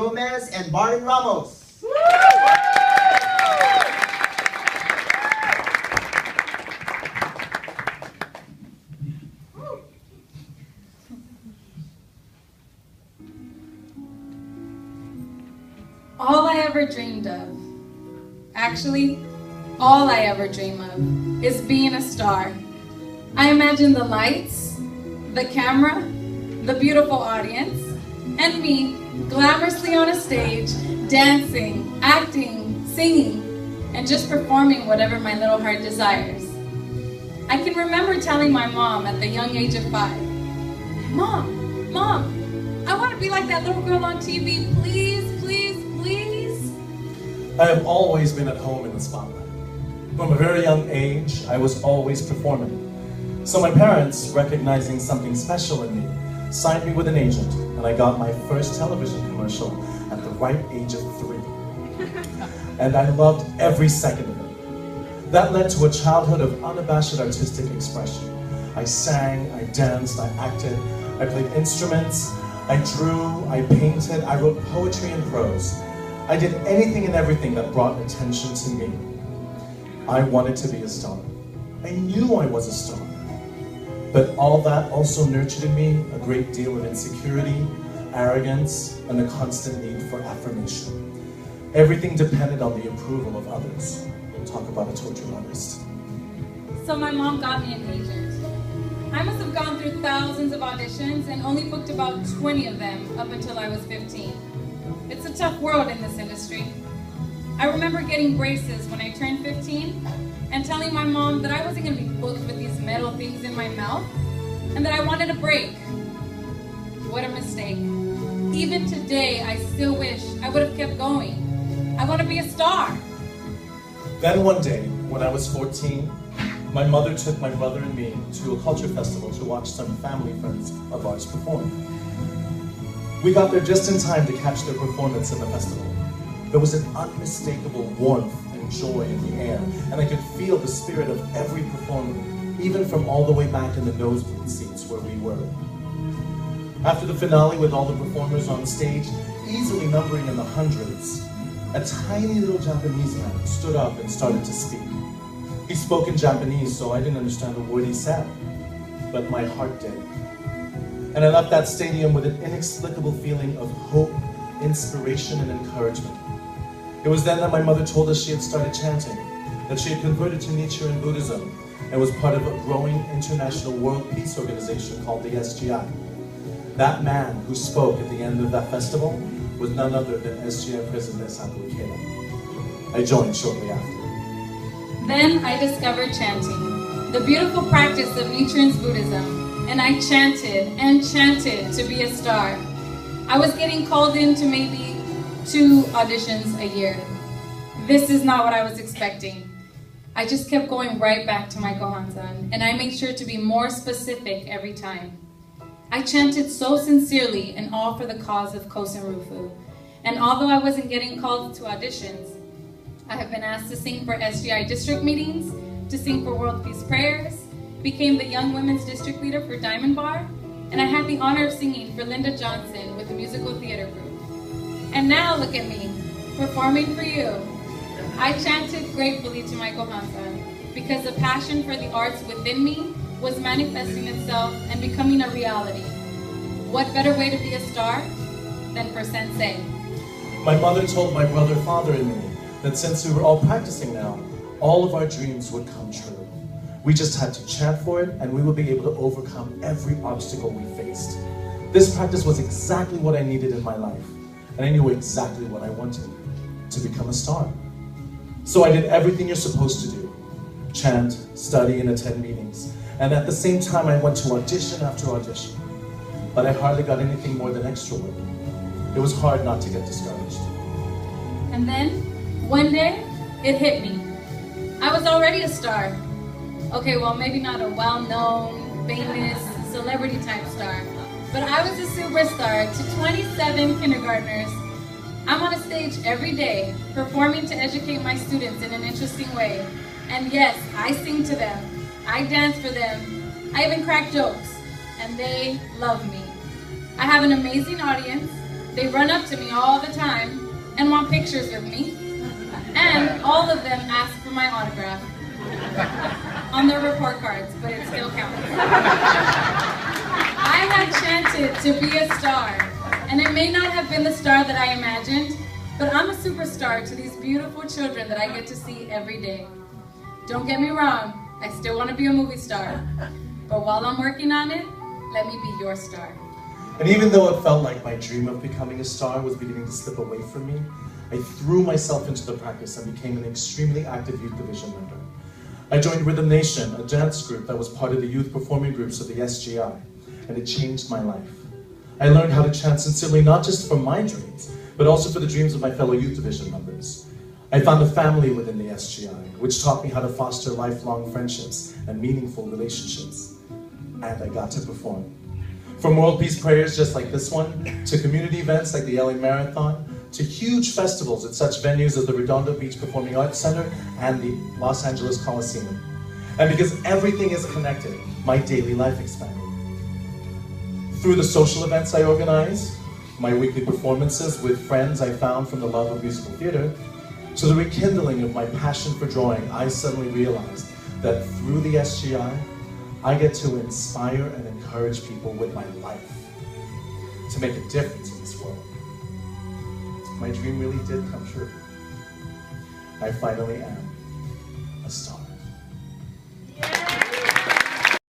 Gomez and Barton Ramos. All I ever dreamed of, actually, all I ever dream of, is being a star. I imagine the lights, the camera, the beautiful audience, and me glamorously on a stage, dancing, acting, singing, and just performing whatever my little heart desires. I can remember telling my mom at the young age of 5, Mom, I want to be like that little girl on TV, please, please, please. I have always been at home in the spotlight. From a very young age, I was always performing. So my parents, recognizing something special in me, signed me with an agent, and I got my first television commercial at the ripe age of 3. And I loved every second of it. That led to a childhood of unabashed artistic expression. I sang, I danced, I acted, I played instruments, I drew, I painted, I wrote poetry and prose. I did anything and everything that brought attention to me. I wanted to be a star. I knew I was a star. But all that also nurtured in me a great deal of insecurity, arrogance, and a constant need for affirmation. Everything depended on the approval of others. Talk about a tortured artist. So my mom got me an agent. I must have gone through thousands of auditions and only booked about 20 of them up until I was 15. It's a tough world in this industry. I remember getting braces when I turned 15 and telling my mom that I wasn't going to be booked with these metal things in my mouth and that I wanted a break. What a mistake. Even today, I still wish I would have kept going. I want to be a star. Then one day, when I was 14, my mother took my brother and me to a culture festival to watch some family friends of ours perform. We got there just in time to catch their performance in the festival. There was an unmistakable warmth and joy in the air, and I could feel the spirit of every performer, even from all the way back in the nosebleed seats where we were. After the finale with all the performers on stage, easily numbering in the hundreds, a tiny little Japanese man stood up and started to speak. He spoke in Japanese, so I didn't understand a word he said, but my heart did. And I left that stadium with an inexplicable feeling of hope, inspiration, and encouragement. It was then that my mother told us she had started chanting, that she had converted to Nichiren Buddhism, and was part of a growing international world peace organization called the SGI. That man who spoke at the end of that festival was none other than SGI President Satoru Ikeda. I joined shortly after. Then I discovered chanting, the beautiful practice of Nichiren's Buddhism, and I chanted and chanted to be a star. I was getting called in to maybe 2 auditions a year. This is not what I was expecting. I just kept going right back to my Gohan-san, and I made sure to be more specific every time. I chanted so sincerely and all for the cause of Kosen Rufu. And although I wasn't getting called to auditions, I have been asked to sing for SGI district meetings, to sing for World Peace Prayers, became the Young Women's District Leader for Diamond Bar, and I had the honor of singing for Linda Johnson with the musical theater group. And now look at me, performing for you. I chanted gratefully to my Gohan-san because the passion for the arts within me was manifesting itself and becoming a reality. What better way to be a star than for Sensei? My mother told my brother, father, and me that since we were all practicing now, all of our dreams would come true. We just had to chant for it, and we would be able to overcome every obstacle we faced. This practice was exactly what I needed in my life, and I knew exactly what I wanted, to become a star. So I did everything you're supposed to do. Chant, study, and attend meetings. And at the same time, I went to audition after audition. But I hardly got anything more than extra work. It was hard not to get discouraged. And then, one day, it hit me. I was already a star. Okay, well, maybe not a well-known, famous, celebrity-type star, but I was a superstar to 27 kindergartners. I'm on a stage every day, performing to educate my students in an interesting way. And yes, I sing to them. I dance for them. I even crack jokes, and they love me. I have an amazing audience. They run up to me all the time want pictures with me, and all of them asked for my autograph on their report cards, but it still counts. I had chanted to be a star, and it may not have been the star that I imagined, but I'm a superstar to these beautiful children that I get to see every day. Don't get me wrong, I still want to be a movie star, but while I'm working on it, let me be your star. And even though it felt like my dream of becoming a star was beginning to slip away from me, I threw myself into the practice and became an extremely active youth division member. I joined Rhythm Nation, a dance group that was part of the youth performing groups of the SGI, and it changed my life. I learned how to chant sincerely not just for my dreams, but also for the dreams of my fellow youth division members. I found a family within the SGI, which taught me how to foster lifelong friendships and meaningful relationships. And I got to perform. From world peace prayers just like this one, to community events like the LA Marathon, to huge festivals at such venues as the Redondo Beach Performing Arts Center and the Los Angeles Coliseum. And because everything is connected, my daily life expanded. Through the social events I organized, my weekly performances with friends I found from the love of musical theater, to the rekindling of my passion for drawing, I suddenly realized that through the SGI, I get to inspire and encourage people with my life to make a difference in this world. My dream really did come true. I finally am a star.